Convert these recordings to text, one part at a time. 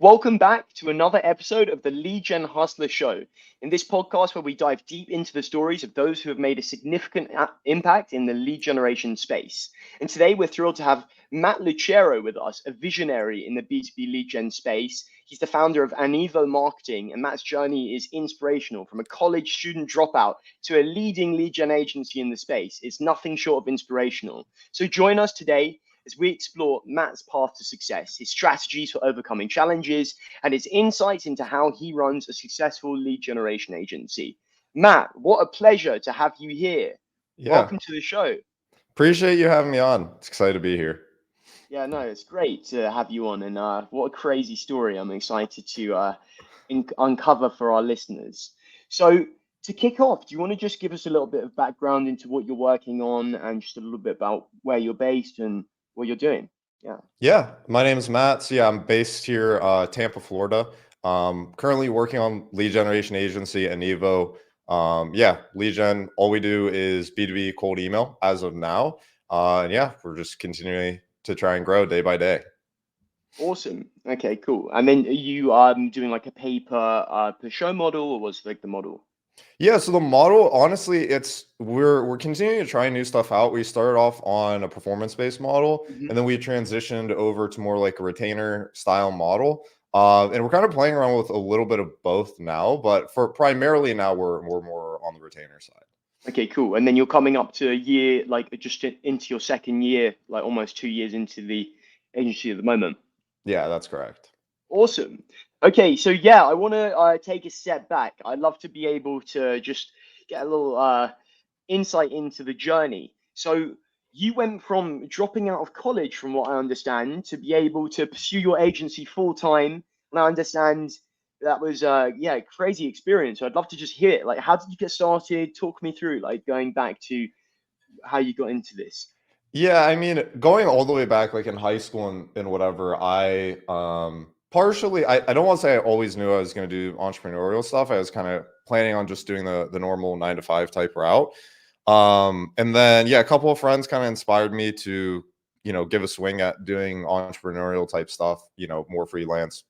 Welcome back to another episode of the Lead Gen Hustler Show. In this podcast, where we dive deep into the stories of those who have made a significant impact in the lead generation space. And today, we're thrilled to have Matt Lucero with us, a visionary in the B2B lead gen space. He's the founder of Anevo Marketing, and Matt's journey is inspirational. From a college student dropout to a leading lead gen agency in the space, it's nothing short of inspirational. So join us today as we explore Matt's path to success, his strategies for overcoming challenges, and his insights into how he runs a successful lead generation agency. Matt, what a pleasure to have you here. Yeah, Welcome to the show. appreciate you having me on. It's excited to be here. Yeah, no, it's great to have you on, and what a crazy story I'm excited to uncover for our listeners. So, to kick off, do you want to just give us a little bit of background into what you're working on and just a little bit about where you're based and what you're doing? Yeah. Yeah, my name is Matt. So yeah, I'm based here, Tampa, Florida. Currently working on lead generation agency Anevo. Yeah, lead gen. All we do is B2B cold email as of now. And yeah, we're just continuing to try and grow day by day. Awesome. Okay, cool. And then are you doing like a per show model, or what's like the model? Yeah, so the model, honestly, we're continuing to try new stuff out. We started off on a performance-based model, Hmm. and then we transitioned over to more like a retainer style model. And we're kind of playing around with a little bit of both now, but for primarily now we're more on the retainer side. Okay, cool. And then you're coming up to a year, like just into your second year, like almost 2 years into the agency at the moment. Yeah, that's correct. Awesome. Okay, so yeah, I want to take a step back. I'd love to be able to just get a little insight into the journey. So you went from dropping out of college, from what I understand, to be able to pursue your agency full time. And I understand that was yeah, crazy experience. So I'd love to just hear it. Like, how did you get started? Talk me through, like going back to how you got into this. Yeah, I mean, going all the way back, like in high school and whatever, I partially, I don't want to say I always knew I was going to do entrepreneurial stuff. I was kind of planning on just doing the normal 9 to 5 type route. And then yeah, a couple of friends kind of inspired me to, give a swing at doing entrepreneurial type stuff, more freelance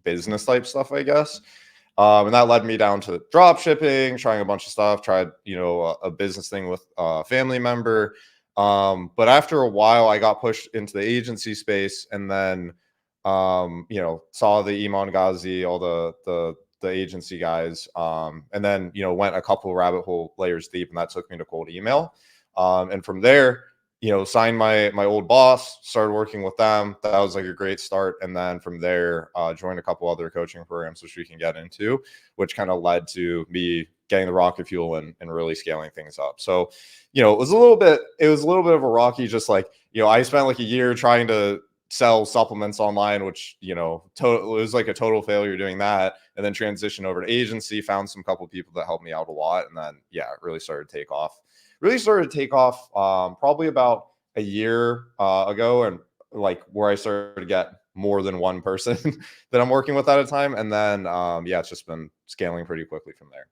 business type stuff, I guess. And that led me down to drop shipping, trying a bunch of stuff, tried, a business thing with a family member. But after a while, I got pushed into the agency space and then, saw the Iman Ghazi, all the agency guys, and then, went a couple rabbit hole layers deep, and that took me to cold email. And from there, signed my old boss, started working with them. That was like a great start. And then from there, joined a couple other coaching programs, which we can get into, which kind of led to me getting the rocket fuel and really scaling things up. So, it was a little bit of a rocky, just like, I spent like a year trying to sell supplements online, which, it was like a total failure doing that. And then transition over to agency, found some couple of people that helped me out a lot. And then, yeah, it really started to take off probably about a year ago, and like where I started to get more than one person that I'm working with at a time. And then, yeah, it's just been scaling pretty quickly from there.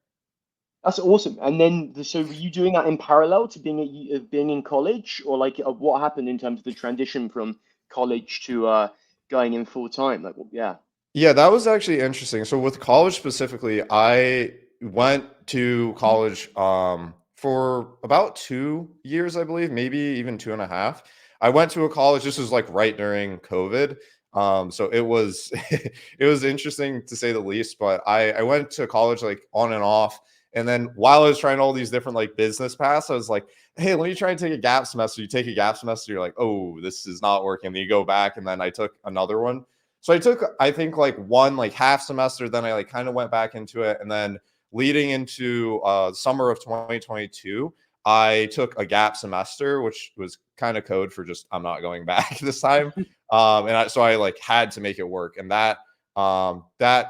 That's awesome. And then, so were you doing that in parallel to being in college, or like what happened in terms of the transition from college to going in full time? Like, yeah. Yeah, that was actually interesting. So with college specifically, I went to college for about 2 years, I believe, maybe even 2.5. I went to a college. This was like right during COVID. So it was it was interesting to say the least. But I went to college like on and off. And then while I was trying all these different like business paths, I was like, hey, let me try and take a gap semester. You take a gap semester, you're like, oh, this is not working. Then you go back, and then I took another one. So I took, I think, like one like half semester, then I like kind of went back into it. And then leading into summer of 2022, I took a gap semester, which was kind of code for just I'm not going back this time. So I like had to make it work. And that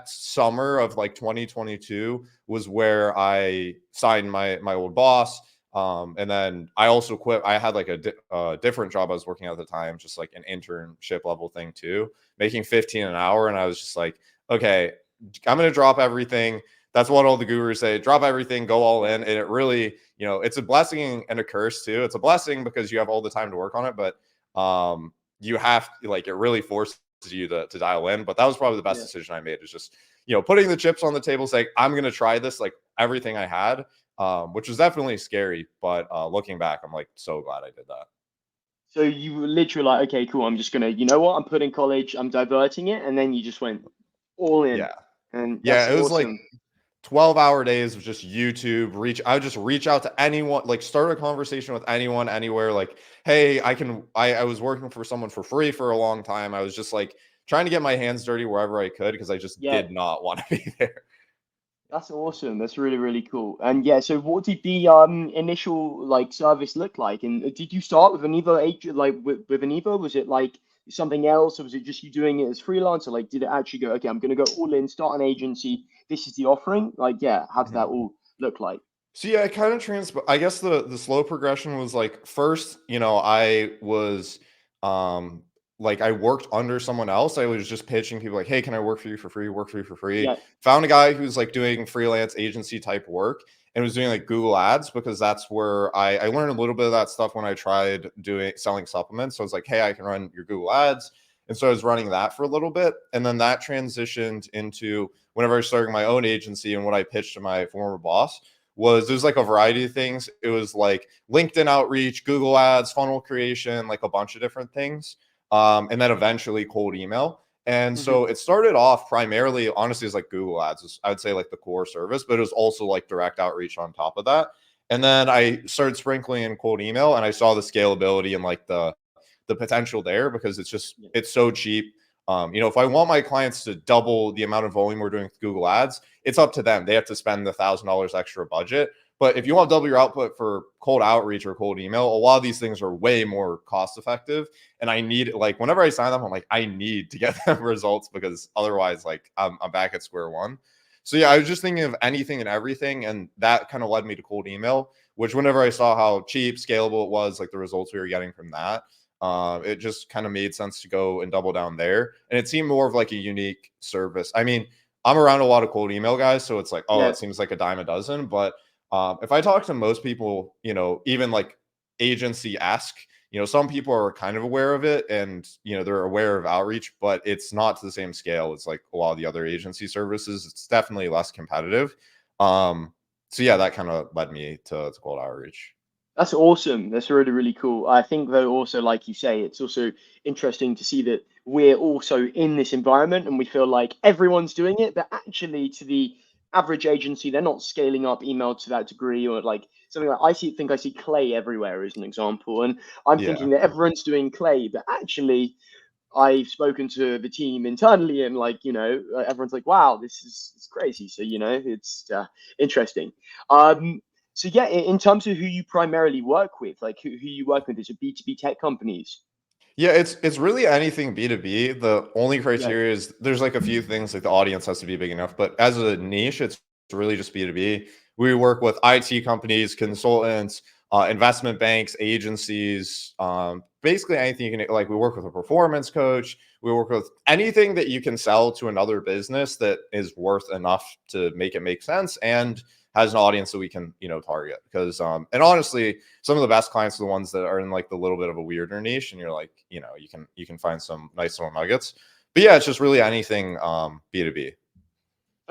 summer of like 2022 was where I signed my old boss. And then I also quit. I had like a different job I was working at the time, just like an internship level thing too, making 15 an hour. And I was just like, okay, I'm going to drop everything. That's what all the gurus say: drop everything, go all in. And it really, it's a blessing and a curse too. It's a blessing because you have all the time to work on it, but you have like, it really forces you to dial in. But that was probably the best Yeah. decision I made, is just, putting the chips on the table, saying, I'm going to try this, like everything I had, which was definitely scary. But looking back, I'm like so glad I did that. So you were literally like, okay, cool. I'm just gonna, you know what? I'm putting college. I'm diverting it, and then you just went all in, Yeah. and that's Yeah. It was like awesome. 12-hour days of just YouTube I would just reach out to anyone, like start a conversation with anyone, anywhere. Like, hey, I was working for someone for free for a long time. I was just like trying to get my hands dirty wherever I could, because I just Yeah, did not want to be there. that's awesome. That's really, really cool. And yeah, so what did the initial like service look like? And did you start with Anevo agent like with Anevo? Was it like something else, or was it just you doing it as freelancer? Like, did it actually go, okay, I'm gonna go all in, start an agency. This is the offering. Like, yeah, how did that Mhm. all look like? So yeah, it kind of I guess the slow progression was like, first, I was um like I worked under someone else. I was just pitching people like, hey, can I work for you for free? Work for you for free. Yeah, Found a guy who's like doing freelance agency type work, and was doing like Google ads, because that's where I learned a little bit of that stuff when I tried doing selling supplements. So I was like, hey, I can run your Google ads. And so I was running that for a little bit. And then that transitioned into whenever I was starting my own agency, and what I pitched to my former boss was, there's like a variety of things. It was like LinkedIn outreach, Google ads, funnel creation, like a bunch of different things. And then eventually cold email. And hmm so it started off primarily, honestly, as like Google ads, I would say like the core service, but it was also like direct outreach on top of that. And then I started sprinkling in cold email, and I saw the scalability and like the potential there, because yeah, it's so cheap. If I want my clients to double the amount of volume we're doing with Google ads, it's up to them. They have to spend the $1,000 extra budget. But if you want to double your output for cold outreach or cold email, a lot of these things are way more cost effective. And I need, like, whenever I sign them, I'm like, I need to get them results, because otherwise, like, I'm back at square one. So yeah, I was just thinking of anything and everything, and that kind of led me to cold email. Which, whenever I saw how cheap, scalable it was, like the results we were getting from that, it just kind of made sense to go and double down there. And it seemed more of like a unique service. I mean, I'm around a lot of cold email guys, so it's like, oh, yeah. it seems like a dime a dozen. But if I talk to most people, even like agency esque, some people are kind of aware of it, and they're aware of outreach, but it's not to the same scale as like a lot of the other agency services. It's definitely less competitive. Um, so yeah, that kind of led me to cold outreach. That's awesome. That's really, really cool. I think though also, like you say, it's also interesting to see that we're also in this environment and we feel like everyone's doing it, but actually to the average agency, they're not scaling up email to that degree or like something like I see Clay everywhere as an example. And I'm Yeah. thinking that everyone's doing Clay, but actually I've spoken to the team internally and like, everyone's like, wow, this is it's crazy. So, it's interesting. Um, so yeah, in terms of who you primarily work with, like who you work with, is it B2B tech companies? Yeah, it's really anything B2B. The only Yeah. criteria is there's like a few things, like the audience has to be big enough, but as a niche, it's really just B2B. We work with IT companies, consultants, investment banks, agencies, basically anything you can, like we work with a performance coach. We work with anything that you can sell to another business that is worth enough to make it make sense, and has an audience that we can, target. Because and honestly, some of the best clients are the ones that are in like the little bit of a weirder niche, and you're like, you can find some nice little nuggets. But yeah, it's just really anything B2B.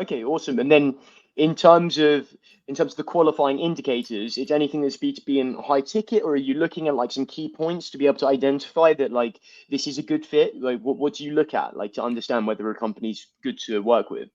Okay, awesome. And then in terms of the qualifying indicators, it's anything that's B2B and high ticket, or are you looking at like some key points to be able to identify that like this is a good fit? Like what do you look at like to understand whether a company's good to work with?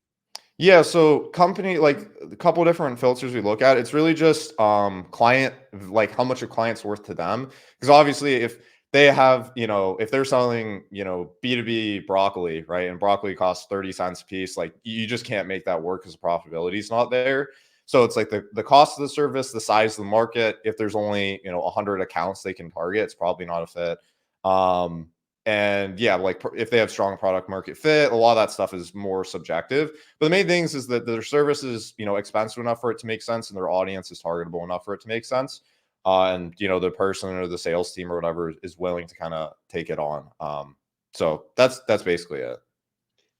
Yeah, so company, like a couple different filters we look at. It's really just client, like how much a client's worth to them. Because obviously if they have, if they're selling, B2B broccoli, right? And broccoli costs 30 cents a piece, like you just can't make that work because the profitability is not there. So it's like the cost of the service, the size of the market. If there's only, 100 accounts they can target, it's probably not a fit. Um, and yeah, like if they have strong product market fit, a lot of that stuff is more subjective. But the main things is that their service is, expensive enough for it to make sense, and their audience is targetable enough for it to make sense. And the person or the sales team or whatever is willing to kind of take it on. So that's basically it.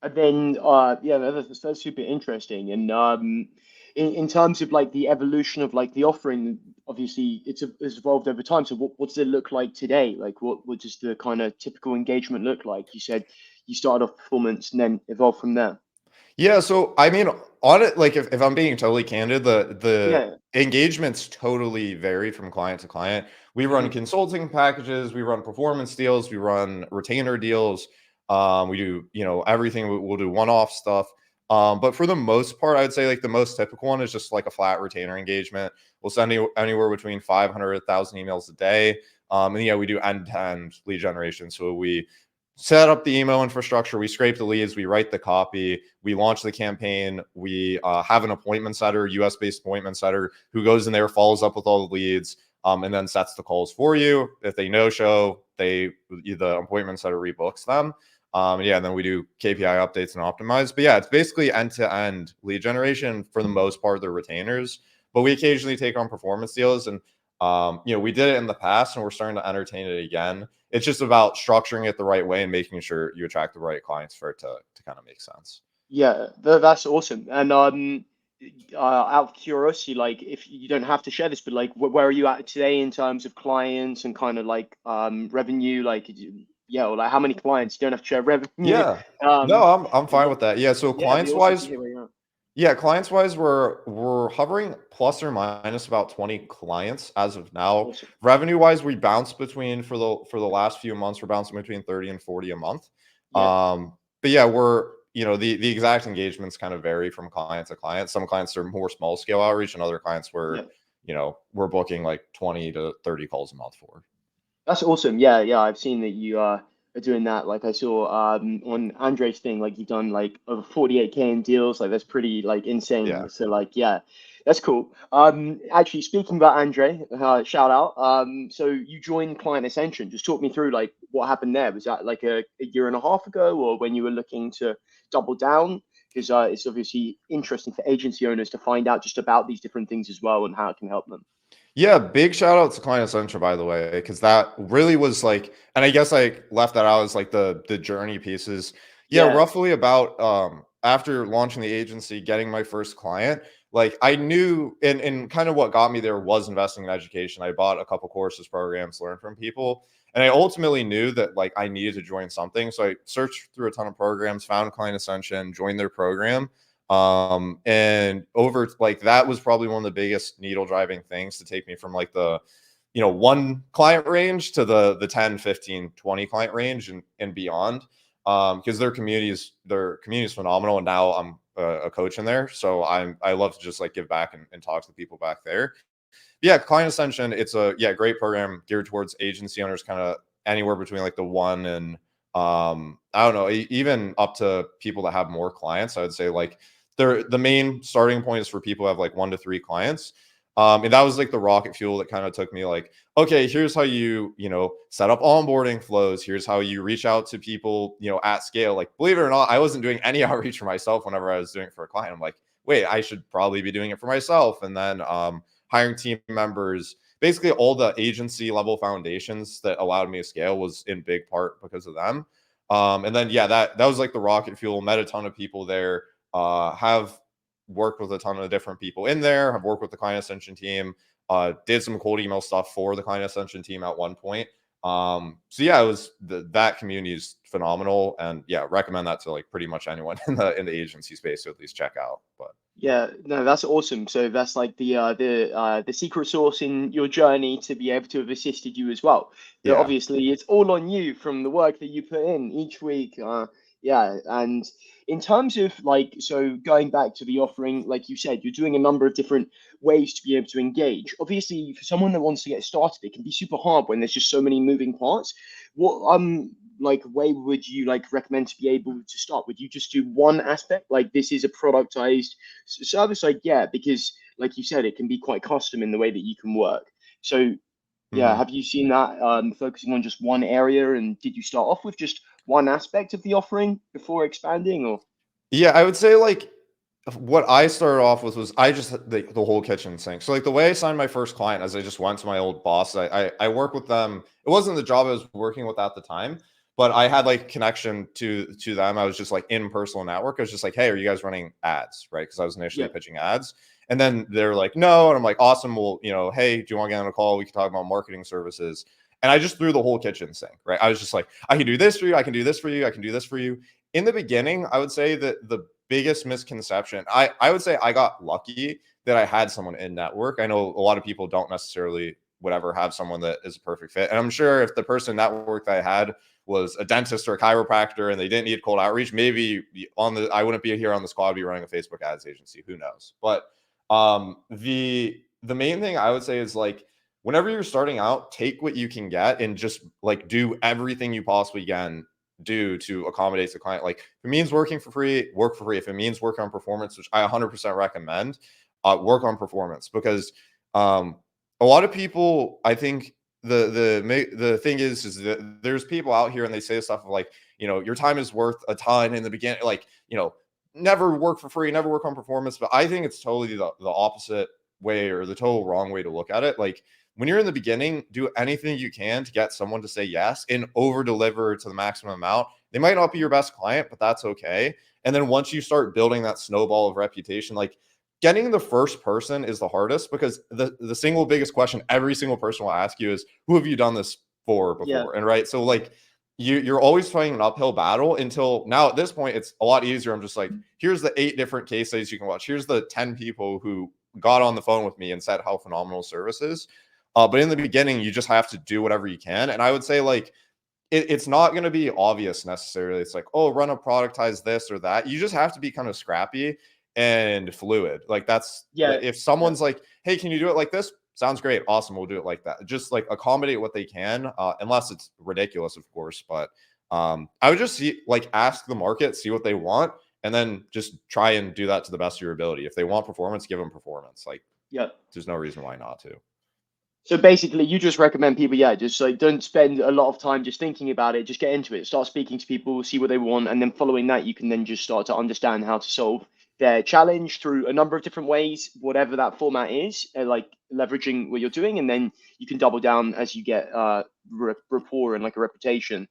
And then, yeah, that's super interesting. And in terms of like the evolution of like the offering, obviously it's evolved over time. So what does it look like today? Like what does the kind of typical engagement look like? You said you started off performance and then evolved from there. Yeah, so I mean, on it, like if I'm being totally candid, the Yeah. engagements totally vary from client to client. We run Hmm. consulting packages, we run performance deals, we run retainer deals. We do, everything. We'll do one-off stuff. But for the most part, I would say like the most typical one is just like a flat retainer engagement. We'll send anywhere between 500 1,000 emails a day. And yeah, we do end-to-end lead generation. So we set up the email infrastructure, we scrape the leads, we write the copy, we launch the campaign, we have an appointment setter, US based appointment setter, who goes in there, follows up with all the leads, and then sets the calls for you. If they no show, the appointment setter rebooks them. Yeah, and then we do KPI updates and optimize. But yeah, it's basically end to end lead generation. For the most part, they're retainers, but we occasionally take on performance deals. And we did it in the past and we're starting to entertain it again. It's just about structuring it the right way and making sure you attract the right clients for it to kind of make sense. Yeah, that's awesome. And out of curiosity, like if you don't have to share this, but like where are you at today in terms of clients and kind of like revenue? Like yeah, or like how many clients? You don't have to share revenue. Yeah. No, Um, I'm fine with that. Yeah. So yeah, it'd be awesome to hear where you're at. clients wise, we're hovering plus or minus about 20 clients as of now. Awesome. Revenue wise, we bounce between for the last few months, we're bouncing between 30 and 40 a month. Yeah, But yeah, we're the exact engagements kind of vary from client to client. Some clients are more small scale outreach, and other clients yeah. we're booking like 20 to 30 calls a month for. That's awesome. Yeah, yeah. I've seen that you are doing that. Like I saw on Andre's thing, like you've done like over 48K in deals. Like that's pretty like Yeah. insane. So like yeah, that's cool. Actually speaking about Andre, shout out. So you joined Client Ascension. Just talk me through like what happened there. Was that like a year and a half ago, or when you were looking to double down? Because it's obviously interesting for agency owners to find out just about these different things as well and how it can help them. Yeah, big shout out to Client Essential, by the way, because that really was like, and I guess I left that out as like the journey pieces. Yeah, Yeah, roughly about after launching the agency, getting my first client, like I knew, and kind of what got me there was investing in education. I bought a couple courses, programs, learned from people, and I ultimately knew that like I needed to join something. So I searched through a ton of programs, found Client Ascension, joined their program. And over like that was probably one of the biggest needle driving things to take me from like the one client range to the 10, 15, 20 client range and beyond. Because their community is phenomenal, and now I'm a coach in there, so I love to just like give back and talk to the people back there. Yeah, Client Ascension, it's a great program geared towards agency owners, kind of anywhere between like the one and I don't know, even up to people that have more clients. I would say like the main starting point is for people who have like 1 to 3 clients. And that was like the rocket fuel that kind of took me like, okay, here's how you set up onboarding flows. Here's how you reach out to people, at scale. Like, believe it or not, I wasn't doing any outreach for myself whenever I was doing it for a client. I'm like, wait, I should probably be doing it for myself. And then hiring team members, basically all the agency level foundations that allowed me to scale was in big part because of them. And then yeah, that was like the rocket fuel. Met a ton of people there. Have worked with a ton of different people in there. Have worked with the Client Ascension team. Did some cold email stuff for the Client Ascension team at one point. So yeah, it was that community is phenomenal, and yeah, recommend that to like pretty much anyone in the agency space to at least check out. But yeah, no, that's awesome. So that's like the secret sauce in your journey to be able to have assisted you as well. That yeah. obviously it's all on you from the work that you put in each week. Yeah, and in terms of like, so going back to the offering, like you said, you're doing a number of different ways to be able to engage. Obviously, for someone that wants to get started, it can be super hard when there's just so many moving parts. What like way would you like recommend to be able to start? Would you just do one aspect, like this is a productized service? Like yeah, because like you said, it can be quite custom in the way that you can work. So yeah, Mhm. have you seen that focusing on just one area, and did you start off with just one aspect of the offering before expanding, or Yeah, I would say like what I started off with was I just the whole kitchen sink. So like the way I signed my first client as I just went to my old boss. I work with them. It wasn't the job I was working with at the time, but I had like connection to them. I was just like in personal network. I was just like, hey, are you guys running ads? Right. Because I was initially yeah, pitching ads. And then they're like, no. And I'm like, awesome. Well, hey, do you want to get on a call? We can talk about marketing services. And I just threw the whole kitchen sink, right? I was just like, I can do this for you. I can do this for you. I can do this for you. In the beginning, I would say that the biggest misconception, I would say I got lucky that I had someone in network. I know a lot of people don't necessarily would ever have someone that is a perfect fit. And I'm sure if the person network that I had was a dentist or a chiropractor and they didn't need cold outreach, maybe I wouldn't be here on this call. I'd be running a Facebook ads agency. Who knows? But the main thing I would say is like, whenever you're starting out, take what you can get and just like do everything you possibly can do to accommodate the client. Like if it means working for free, work for free. If it means work on performance, which I 100% recommend, work on performance, because a lot of people, I think the thing is that there's people out here and they say stuff like, your time is worth a ton in the beginning, like, never work for free, never work on performance. But I think it's totally the opposite way, or the total wrong way to look at it. Like when you're in the beginning, do anything you can to get someone to say yes and over deliver to the maximum amount. They might not be your best client, but that's okay. And then once you start building that snowball of reputation, like getting the first person is the hardest, because the single biggest question every single person will ask you is, who have you done this for before? Yeah. And right. So like you're always fighting an uphill battle until now. At this point, it's a lot easier. I'm just like, here's the 8 different case studies you can watch. Here's the 10 people who got on the phone with me and said how phenomenal service is. But in the beginning, you just have to do whatever you can. And I would say like, it's not going to be obvious necessarily. It's like, oh, run a productize this or that. You just have to be kind of scrappy and fluid. Like that's, if someone's like, hey, can you do it like this? Sounds great. Awesome. We'll do it like that. Just like accommodate what they can, unless it's ridiculous, of course. But I would just ask the market, see what they want, and then just try and do that to the best of your ability. If they want performance, give them performance. Like, there's no reason why not to. So basically, you just recommend people, just like don't spend a lot of time just thinking about it. Just get into it. Start speaking to people, see what they want, and then following that, you can then just start to understand how to solve their challenge through a number of different ways, whatever that format is, like leveraging what you're doing, and then you can double down as you get rapport and like a reputation.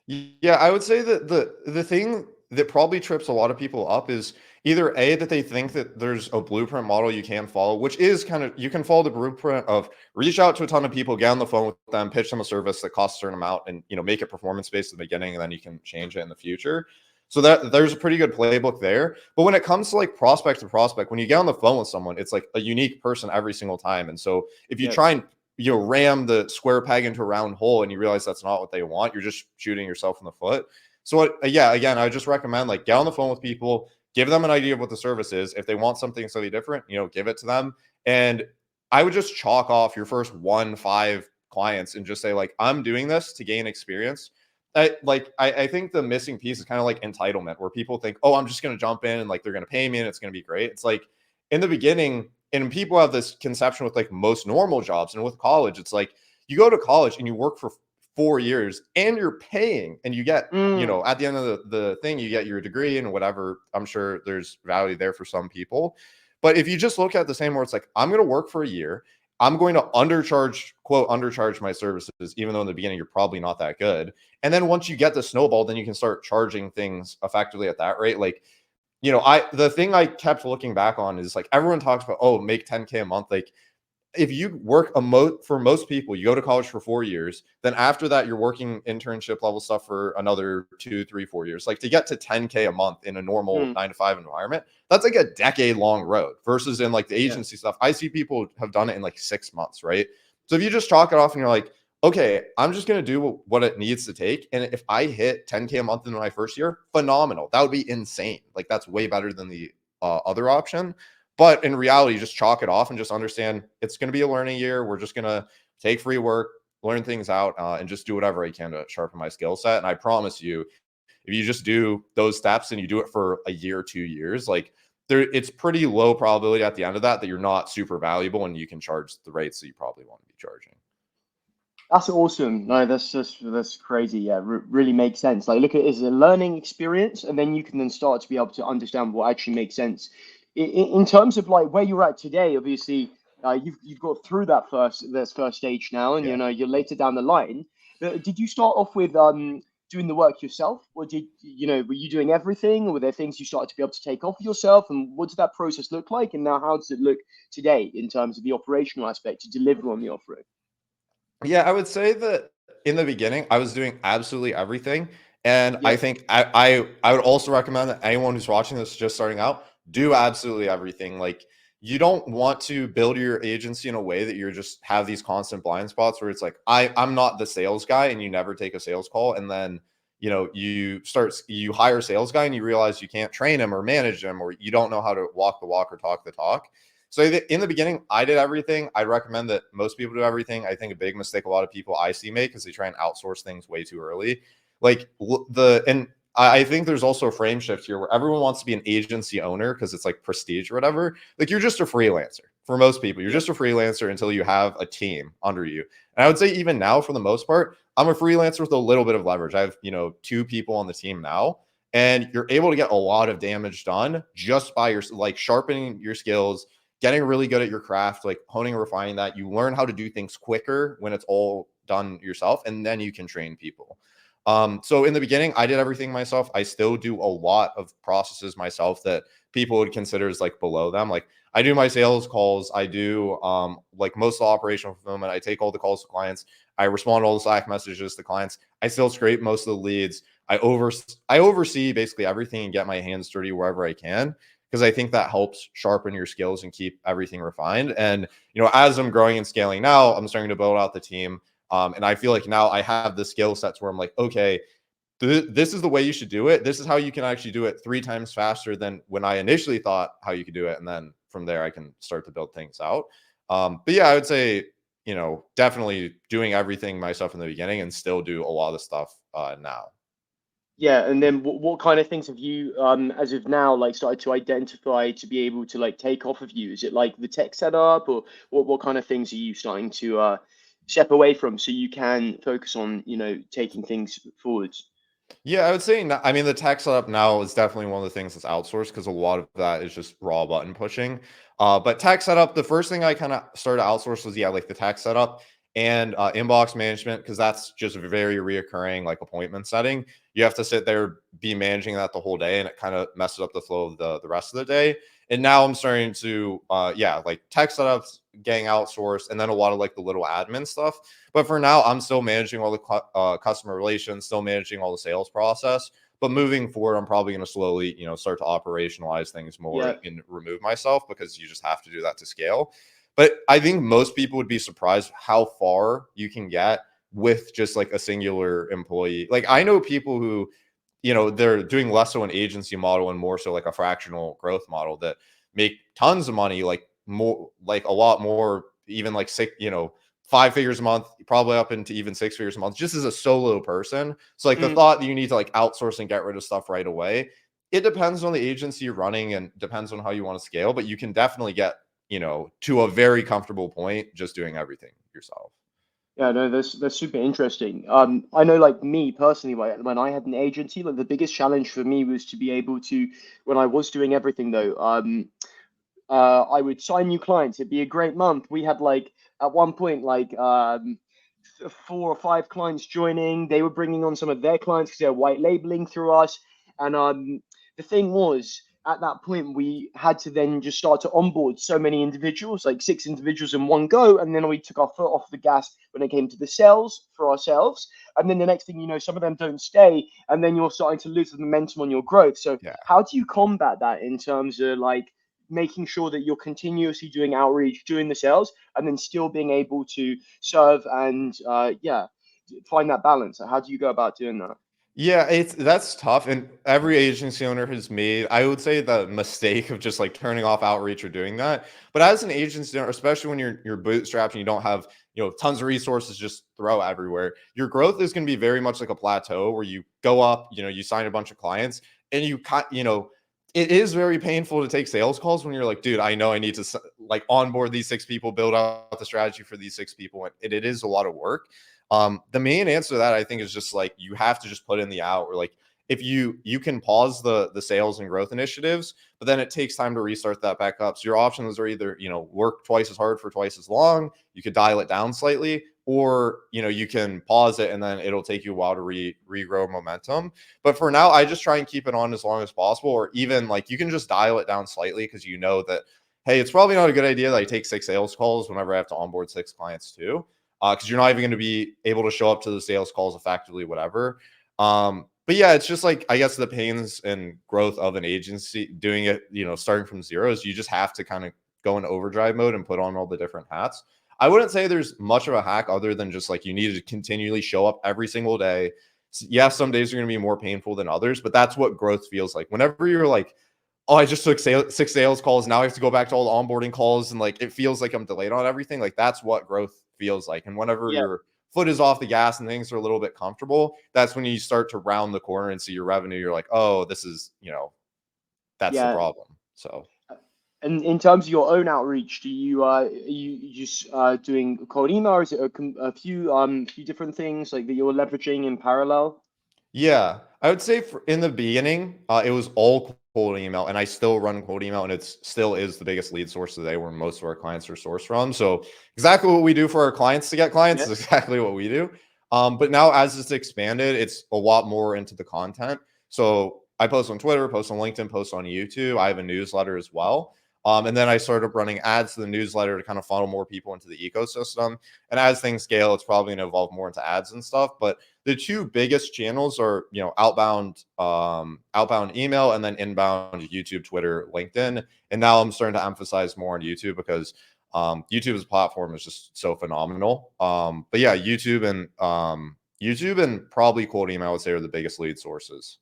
Yeah, I would say that the thing that probably trips a lot of people up is either A, that they think that there's a blueprint model you can follow, which is kind of, you can follow the blueprint of reach out to a ton of people, get on the phone with them, pitch them a service that costs a certain amount, and make it performance based at the beginning, and then you can change it in the future. So that there's a pretty good playbook there. But when it comes to like prospect to prospect, when you get on the phone with someone, it's like a unique person every single time. And so if you try and ram the square peg into a round hole and you realize that's not what they want, you're just shooting yourself in the foot. So again, I just recommend like get on the phone with people, give them an idea of what the service is. If they want something slightly different, give it to them. And I would just chalk off your first 1-5 clients and just say like, I'm doing this to gain experience. I think the missing piece is kind of like entitlement, where people think, oh, I'm just going to jump in and like they're going to pay me and it's going to be great. It's like in the beginning, and people have this conception with like most normal jobs and with college, it's like you go to college and you work for 4 years and you're paying, and you get, at the end of the thing, you get your degree and whatever. I'm sure there's value there for some people. But if you just look at the same where it's like, I'm going to work for a year, I'm going to undercharge my services, even though in the beginning you're probably not that good. And then once you get the snowball, then you can start charging things effectively at that rate. Like, the thing I kept looking back on is like, everyone talks about, oh, make 10K a month. Like if you work for most people, you go to college for 4 years, then after that, you're working internship level stuff for another 2, 3, 4 years. Like to get to 10K a month in a normal 9-to-5 environment, that's like a decade long road versus in like the agency stuff. I see people have done it in like 6 months, right? So if you just chalk it off and you're like, okay, I'm just going to do what it needs to take. And if I hit 10K a month in my first year, phenomenal. That would be insane. Like that's way better than the other option. But in reality, just chalk it off and just understand it's going to be a learning year. We're just going to take free work, learn things out, and just do whatever I can to sharpen my skill set. And I promise you, if you just do those steps and you do it for a year, 2 years, like it's pretty low probability at the end of that you're not super valuable and you can charge the rates that you probably want to be charging. That's awesome. No, that's crazy. Yeah, really makes sense. Like look at it as a learning experience, and then you can then start to be able to understand what actually makes sense. In terms of like where you're at today, obviously you've got through that first stage now, and you're later down the line. Did you start off with doing the work yourself, or were you doing everything, or were there things you started to be able to take off yourself? And what did that process look like? And now how does it look today in terms of the operational aspect to deliver on the offering? Yeah, I would say that in the beginning, I was doing absolutely everything. And I Yeah. think I would also recommend that anyone who's watching this just starting out, do absolutely everything. Like you don't want to build your agency in a way that you're just have these constant blind spots where it's like, I'm not the sales guy and you never take a sales call. And then, you hire a sales guy and you realize you can't train him or manage him, or you don't know how to walk the walk or talk the talk. So in the beginning, I did everything. I recommend that most people do everything. I think a big mistake a lot of people I see make is they try and outsource things way too early. I think there's also a frame shift here where everyone wants to be an agency owner because it's like prestige or whatever. Like you're just a freelancer for most people. You're Yeah. just a freelancer until you have a team under you. And I would say even now, for the most part, I'm a freelancer with a little bit of leverage. I have, 2 people on the team now, and you're able to get a lot of damage done just by your like sharpening your skills, getting really good at your craft, like honing and refining that. You learn how to do things quicker when it's all done yourself, and then you can train people. So in the beginning, I did everything myself. I still do a lot of processes myself that people would consider as like below them. Like I do my sales calls. I do like most of the operational fulfillment. I take all the calls to clients. I respond to all the Slack messages to clients. I still scrape most of the leads. I oversee basically everything and get my hands dirty wherever I can, because I think that helps sharpen your skills and keep everything refined. And as I'm growing and scaling now, I'm starting to build out the team. And I feel like now I have the skill sets where I'm like, okay, this is the way you should do it. This is how you can actually do it 3 times faster than when I initially thought how you could do it. And then from there, I can start to build things out. But yeah, I would say, definitely doing everything myself in the beginning and still do a lot of stuff now. Yeah, and then what kind of things have you, as of now, like started to identify to be able to like take off of you? Is it like the tech setup, or what kind of things are you starting to step away from so you can focus on, taking things forwards? Yeah, I would say, I mean, the tech setup now is definitely one of the things that's outsourced because a lot of that is just raw button pushing. But tech setup, the first thing I kind of started to outsource was, yeah, like the tech setup and inbox management, because that's just a very reoccurring like appointment setting. You have to sit there, be managing that the whole day, and it kind of messes up the flow of the rest of the day. And now I'm starting to, yeah, like tech setups getting outsourced, and then a lot of like the little admin stuff. But for now, I'm still managing all the customer relations, still managing all the sales process. But moving forward, I'm probably going to slowly, start to operationalize things more Yeah. and remove myself, because you just have to do that to scale. But I think most people would be surprised how far you can get with just like a singular employee. Like I know people who, they're doing less so an agency model and more so like a fractional growth model that make tons of money, like more, like a lot more, even like six, 5 figures a month, probably up into even 6 figures a month, just as a solo person. So like the Mm. thought that you need to like outsource and get rid of stuff right away, it depends on the agency you're running and depends on how you want to scale, but you can definitely get, to a very comfortable point just doing everything yourself. Yeah, no, that's super interesting. I know, like me personally, when I had an agency, like the biggest challenge for me was to be able to, when I was doing everything though, I would sign new clients. It'd be a great month. We had like at one point like 4 or 5 clients joining. They were bringing on some of their clients because they're white labeling through us. And the thing was, at that point, we had to then just start to onboard so many individuals, like 6 individuals in one go. And then we took our foot off the gas when it came to the sales for ourselves. And then the next thing you know, some of them don't stay. And then you're starting to lose the momentum on your growth. So, Yeah. how do you combat that in terms of like making sure that you're continuously doing outreach, doing the sales, and then still being able to serve and yeah, find that balance? How do you go about doing that? Yeah, that's tough. And every agency owner has made, I would say, the mistake of just like turning off outreach or doing that. But as an agency owner, especially when you're bootstrapped and you don't have, tons of resources just throw everywhere, your growth is going to be very much like a plateau where you go up, you sign a bunch of clients, and it is very painful to take sales calls when you're like, dude, I know I need to like onboard these 6 people, build out the strategy for these 6 people. And it is a lot of work. The main answer to that, I think, is just like you have to just put in the out, or like if you can pause the sales and growth initiatives, but then it takes time to restart that back up. So your options are either, work twice as hard for twice as long, you could dial it down slightly, or you can pause it and then it'll take you a while to regrow momentum. But for now, I just try and keep it on as long as possible, or even like you can just dial it down slightly because that, hey, it's probably not a good idea that I take 6 sales calls whenever I have to onboard 6 clients too, because you're not even going to be able to show up to the sales calls effectively, whatever. But yeah, it's just like, I guess the pains and growth of an agency doing it, starting from zero, is you just have to kind of go in overdrive mode and put on all the different hats. I wouldn't say there's much of a hack other than just like you need to continually show up every single day. Yes, some days are going to be more painful than others, but that's what growth feels like. Whenever you're like, oh, I just took 6 sales calls, now I have to go back to all the onboarding calls, and like it feels like I'm delayed on everything. Like that's what growth feels like. And whenever Yeah. your foot is off the gas and things are a little bit comfortable, that's when you start to round the corner and see your revenue. You're like, oh, this is, that's the Yeah. problem. So And in terms of your own outreach, do you are you just doing cold email, or is it a few different things like that you're leveraging in parallel? yeah, I would say in the beginning, it was all cold email, and I still run cold email, and it still is the biggest lead source today where most of our clients are sourced from. So exactly what we do for our clients to get clients Yeah. is exactly what we do. But now as it's expanded, it's a lot more into the content. So I post on Twitter, post on LinkedIn, post on YouTube. I have a newsletter as well. And then I started running ads to the newsletter to kind of funnel more people into the ecosystem. And as things scale, it's probably going to evolve more into ads and stuff. But the two biggest channels are outbound email, and then inbound YouTube, Twitter, LinkedIn. And now I'm starting to emphasize more on YouTube because YouTube's platform is just so phenomenal. But yeah, YouTube and probably cold email, I would say, are the biggest lead sources.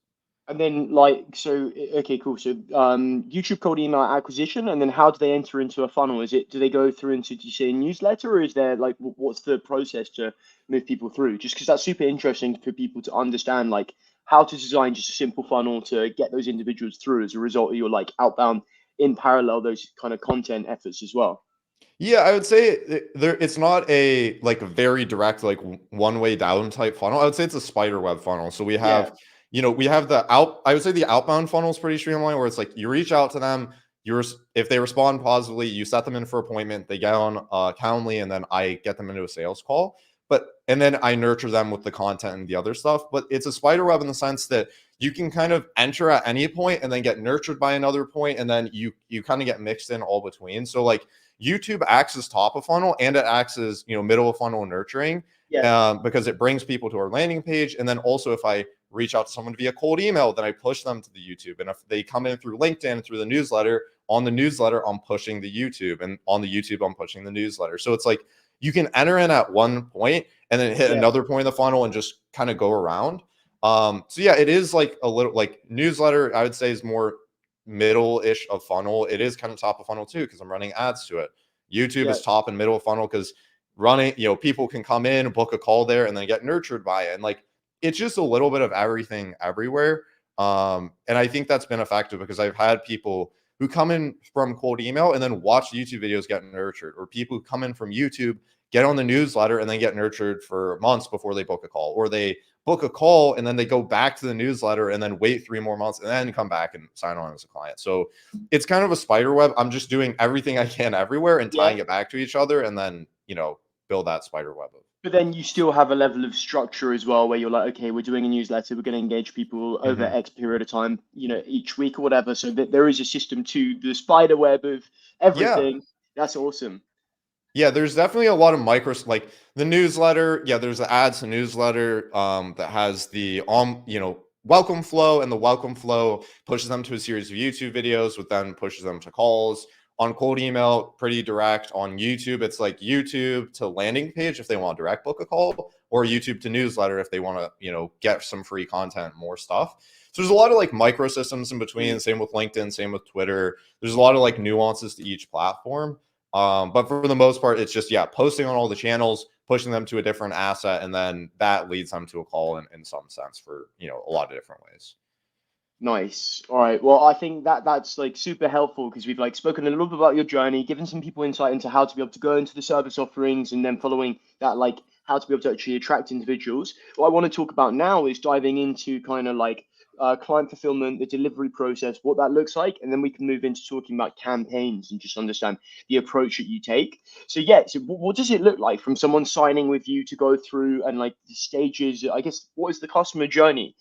And then okay, cool. So YouTube cold email acquisition, and then how do they enter into a funnel? Do they go through into, do you say, a newsletter, or is there like what's the process to move people through? Just because that's super interesting for people to understand, like how to design just a simple funnel to get those individuals through as a result of your like outbound in parallel those kind of content efforts as well. Yeah, I would say it's not a like a very direct like one way down type funnel. I would say it's a spider web funnel. So we Yeah, have, we have I would say the outbound funnel is pretty streamlined where it's like you reach out to them, if they respond positively, you set them in for appointment, they get on Calendly, and then I get them into a sales call. And then I nurture them with the content and the other stuff. But it's a spider web in the sense that you can kind of enter at any point and then get nurtured by another point, and then you kind of get mixed in all between. So like YouTube acts as top of funnel and it acts as middle of funnel nurturing, yeah, because it brings people to our landing page. And then also if I reach out to someone via cold email, then I push them to the YouTube. And if they come in through LinkedIn, through the newsletter, on the newsletter, I'm pushing the YouTube, and on the YouTube, I'm pushing the newsletter. So it's like you can enter in at one point and then hit yeah, another point in the funnel and just kind of go around. So yeah, it is like a little like newsletter, I would say, is more middle-ish of funnel. It is kind of top of funnel too, because I'm running ads to it. YouTube yeah. is top and middle of funnel because running, people can come in, book a call there, and then get nurtured by it. And like it's just a little bit of everything everywhere. And I think that's been effective because I've had people who come in from cold email and then watch YouTube videos get nurtured, or people who come in from YouTube, get on the newsletter, and then get nurtured for months before they book a call, or they book a call and then they go back to the newsletter and then wait 3 more months and then come back and sign on as a client. So it's kind of a spider web. I'm just doing everything I can everywhere and Yeah. tying it back to each other, and then, build that spider web of. But then you still have a level of structure as well, where you're like, okay, we're doing a newsletter, we're going to engage people over Mhm. X period of time, each week or whatever. So that there is a system to the spider web of Yeah. everything. That's awesome. Yeah, there's definitely a lot of like the newsletter. Yeah, there's the ads to newsletter that has the welcome flow, and the welcome flow pushes them to a series of YouTube videos, which then pushes them to calls. On cold email, pretty direct. On YouTube, it's like YouTube to landing page if they want to direct book a call, or YouTube to newsletter if they want to, get some free content, more stuff. So there's a lot of like microsystems in between. Mm. Same with LinkedIn, same with Twitter. There's a lot of like nuances to each platform. But for the most part, it's just, yeah, posting on all the channels, pushing them to a different asset, and then that leads them to a call in some sense for, a lot of different ways. Nice. All right. Well, I think that's like super helpful because we've like spoken a little bit about your journey, given some people insight into how to be able to go into the service offerings, and then following that, like how to be able to actually attract individuals. What I want to talk about now is diving into kind of like client fulfillment, the delivery process, what that looks like, and then we can move into talking about campaigns and just understand the approach that you take. So yeah, so what does it look like from someone signing with you to go through and like the stages? I guess what is the customer journey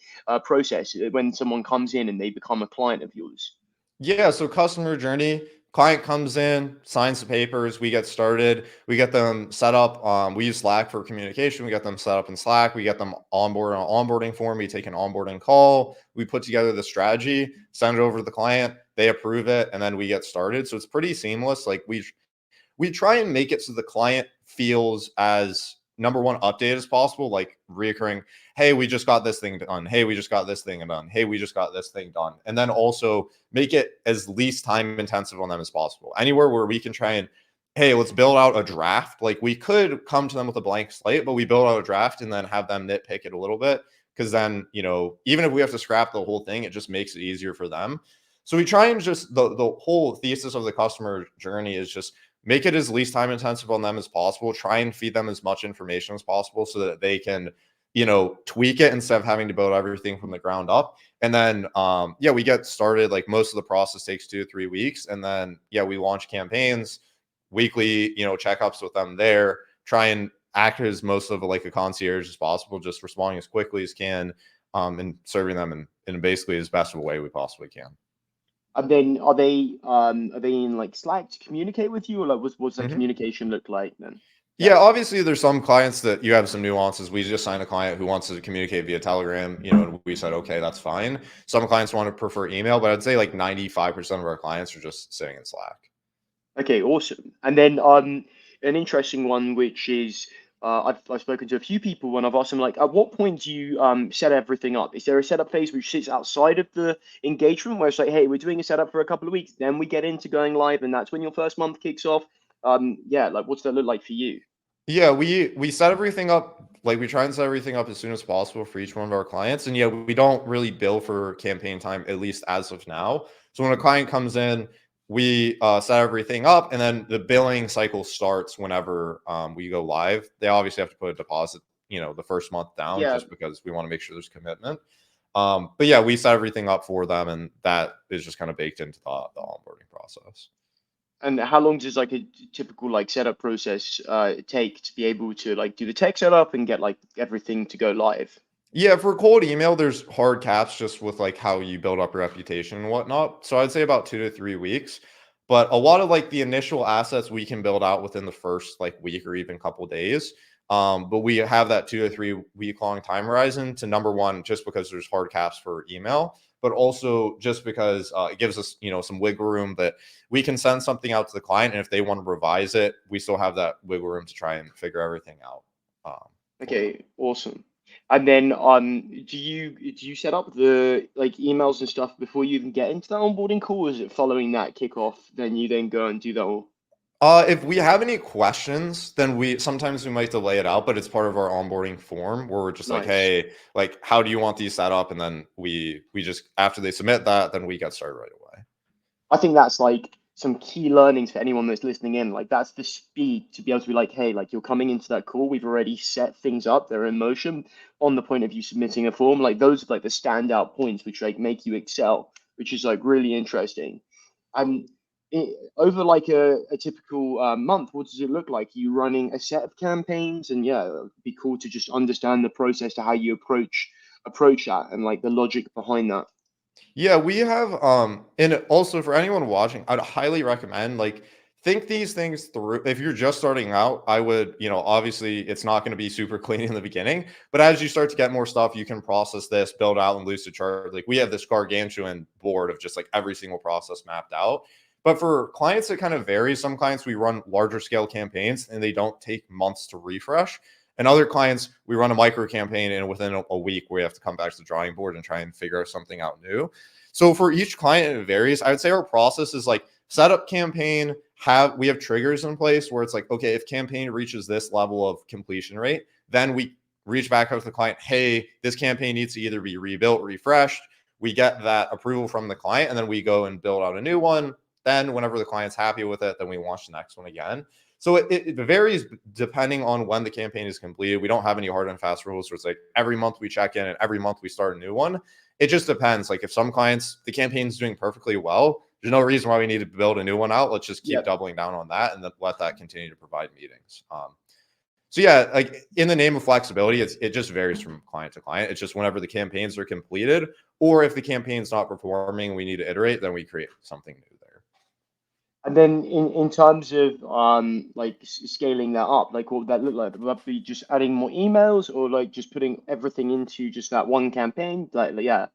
process when someone comes in and they become a client of yours? Yeah, so customer journey, client comes in, signs the papers, we get started, we get them set up. We use Slack for communication. We get them set up in Slack, we get them onboard on onboarding form, we take an onboarding call, we put together the strategy, send it over to the client, they approve it, and then we get started. So it's pretty seamless. Like we try and make it so the client feels as number one updated as possible, like reoccurring, hey, we just got this thing done, hey, we just got this thing done, hey, we just got this thing done. And then also make it as least time intensive on them as possible. Anywhere where we can try and, hey, let's build out a draft. Like we could come to them with a blank slate, but we build out a draft and then have them nitpick it a little bit, because then, even if we have to scrap the whole thing, it just makes it easier for them. So we try and just the whole thesis of the customer journey is just make it as least time intensive on them as possible. Try and feed them as much information as possible so that they can, tweak it instead of having to build everything from the ground up. And then, yeah, we get started. Like most of the process takes 2 to 3 weeks. And then, yeah, we launch campaigns, weekly, checkups with them there, try and act as most of like a concierge as possible, just responding as quickly as can, and serving them in basically as best of a way we possibly can. And then are they in like Slack to communicate with you, or like what's that Mhm. communication look like then? Yeah. Yeah, obviously there's some clients that you have some nuances. We just signed a client who wants to communicate via Telegram, and we said, okay, that's fine. Some clients want to prefer email, but I'd say like 95% of our clients are just sitting in Slack. Okay, awesome. And then an interesting one, which is I've spoken to a few people when I've asked them like, at what point do you set everything up? Is there a setup phase which sits outside of the engagement where it's like, hey, we're doing a setup for a couple of weeks, then we get into going live, and that's when your first month kicks off? Yeah, like what's that look like for you? Yeah, we set everything up, like we try and set everything up as soon as possible for each one of our clients. And yeah, we don't really bill for campaign time, at least as of now. So when a client comes in, we set everything up, and then the billing cycle starts whenever we go live. They obviously have to put a deposit, the first month down, Yeah. just because we want to make sure there's commitment. But yeah, we set everything up for them, and that is just kind of baked into the onboarding process. And how long does like a typical like setup process take to be able to like do the tech setup and get like everything to go live? Yeah, for cold email, there's hard caps just with like how you build up your reputation and whatnot. So I'd say about 2 to 3 weeks. But a lot of like the initial assets we can build out within the first like week or even couple days. But we have that 2 to 3 week long time horizon to number one, just because there's hard caps for email, but also just because it gives us, some wiggle room that we can send something out to the client. And if they want to revise it, we still have that wiggle room to try and figure everything out for them. Okay, awesome. And then do you set up the like emails and stuff before you even get into that onboarding call? Or is it following that kickoff, then you then go and do that all? If we have any questions, then we sometimes we might delay it out, but it's part of our onboarding form where we're just like, Nice. hey, like, how do you want these set up? And then we just after they submit that, then we get started right away. I think that's like some key learnings for anyone that's listening in. Like that's the speed to be able to be like, hey, like you're coming into that call, we've already set things up, they're in motion on the point of you submitting a form. Like those are like the standout points which like make you excel, which is like really interesting. And over like a typical month, what does it look like? Are you running a set of campaigns? And yeah, it'd be cool to just understand the process to how you approach that and like the logic behind that. Yeah, we have and also for anyone watching, I'd highly recommend like think these things through. If you're just starting out, I would, obviously it's not going to be super clean in the beginning, but as you start to get more stuff, you can process this, build out and loose chart. Like we have this gargantuan board of just like every single process mapped out. But for clients, it kind of varies. Some clients we run larger scale campaigns and they don't take months to refresh. And other clients, we run a micro campaign and within a week we have to come back to the drawing board and try and figure something out new. So for each client, it varies. I would say our process is like set up campaign, we have triggers in place where it's like, okay, if campaign reaches this level of completion rate, then we reach back out to the client, hey, this campaign needs to either be rebuilt, refreshed. We get that approval from the client, and then we go and build out a new one. Then whenever the client's happy with it, then we launch the next one again. So it varies depending on when the campaign is completed. We don't have any hard and fast rules where it's like every month we check in and every month we start a new one. it just depends. Like if some clients, the campaign's doing perfectly well, there's no reason why we need to build a new one out. Let's just keep Yep. doubling down on that and then let that continue to provide meetings. So yeah, like in the name of flexibility, it just varies from client to client. It's just whenever the campaigns are completed, or if the campaign's not performing, we need to iterate, then we create something new there. And then in terms of like scaling that up, like what would that look like? Would that be just adding more emails or like just putting everything into just that one campaign? Like yeah,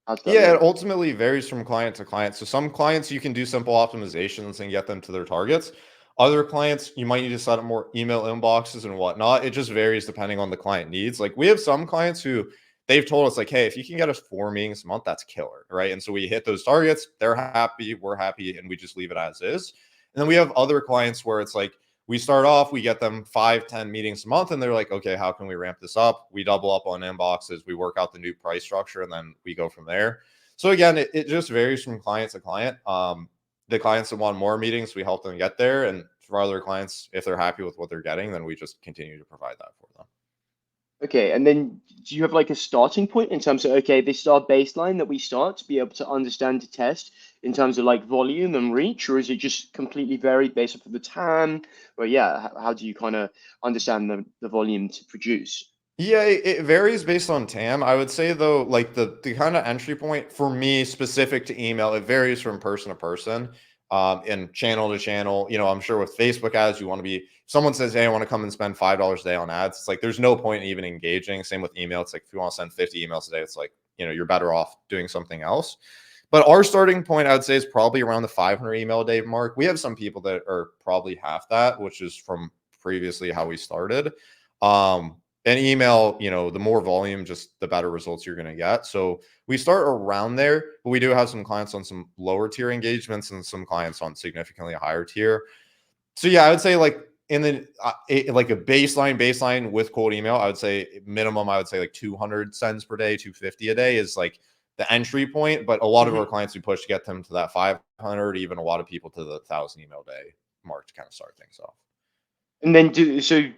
how's that Yeah, it look? ultimately varies from client to client. So some clients you can do simple optimizations and get them to their targets. Other clients, you might need to set up more email inboxes and whatnot. It just varies depending on the client needs. Like we have some clients who they've told us like, hey, if you can get us 4 meetings a month, that's killer, right? And so we hit those targets, they're happy, we're happy, and we just leave it as is. And then we have other clients where it's like we start off, we get them 5, 10 meetings a month, and they're like, okay, how can we ramp this up? We double up on inboxes, we work out the new price structure, and then we go from there. So again, it just varies from client to client. The clients that want more meetings, we help them get there. And for other clients, if they're happy with what they're getting, then we just continue to provide that for them. Okay, and then do you have like a starting point in terms of, okay, this is our baseline that we start to be able to understand to test in terms of like volume and reach, or is it just completely varied based off of the TAM? Or yeah, how do you kind of understand the volume to produce? Yeah, it varies based on TAM. I would say though, like the kind of entry point for me specific to email, it varies from person to person, and channel to channel. You know, I'm sure with Facebook ads, you want to be. Someone says, "Hey, I want to come and spend $5 a day on ads." It's like there's no point in even engaging. Same with email. It's like if you want to send 50 emails a day, it's like you're better off doing something else. But our starting point, I would say, is probably around the 500 email a day mark. We have some people that are probably half that, which is from previously how we started. Um, and email, the more volume, just the better results you're going to get. So we start around there, but we do have some clients on some lower tier engagements and some clients on significantly higher tier. So yeah, I would say like in the like a baseline with cold email, I would say minimum, I would say like 200 sends per day, 250 a day is like the entry point. But a lot of our clients we push to get them to that 500, even a lot of people to the 1,000 email day mark to kind of start things off. And then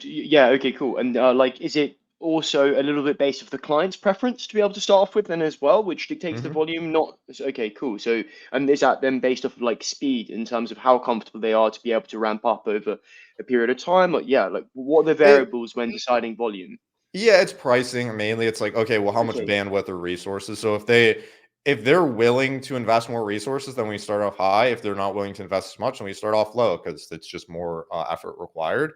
yeah, okay, cool. And like, is it also a little bit based off the client's preference to be able to start off with then as well, which dictates the Mm-hmm. volume? Not okay, cool. So, and is that then based off of like speed in terms of how comfortable they are to be able to ramp up over a period of time? Like, yeah, like what are the It variables when deciding volume? Yeah, it's pricing mainly. It's like, okay, well, how much Okay. bandwidth or resources? So if they're willing to invest more resources, then we start off high. If they're not willing to invest as much, then we start off low because it's just more effort required.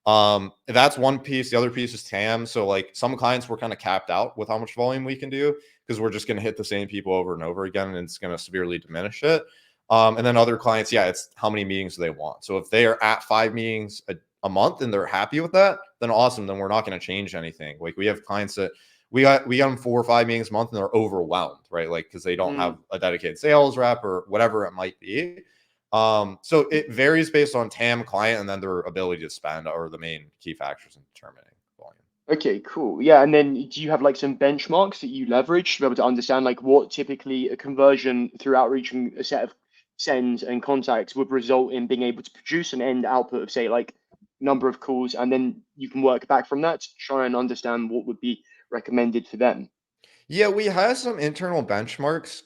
That's one piece. The other piece is TAM. So like some clients we're kind of capped out with how much volume we can do because we're just going to hit the same people over and over again, and it's going to severely diminish it. And then other clients, yeah, it's how many meetings do they want. So if they are at 5 meetings a month and they're happy with that, then awesome. Then we're not going to change anything. Like we have clients that we got them 4 or 5 meetings a month and they're overwhelmed, right? Like because they don't have Mm. a dedicated sales rep or whatever it might be. So it varies based on TAM, client, and then their ability to spend are the main key factors in determining volume. Okay, cool. Yeah, and then do you have like some benchmarks that you leverage to be able to understand like what typically a conversion through outreach and a set of sends and contacts would result in being able to produce an end output of say like number of calls, and then you can work back from that to try and understand what would be recommended for them. Yeah, we have some internal benchmarks,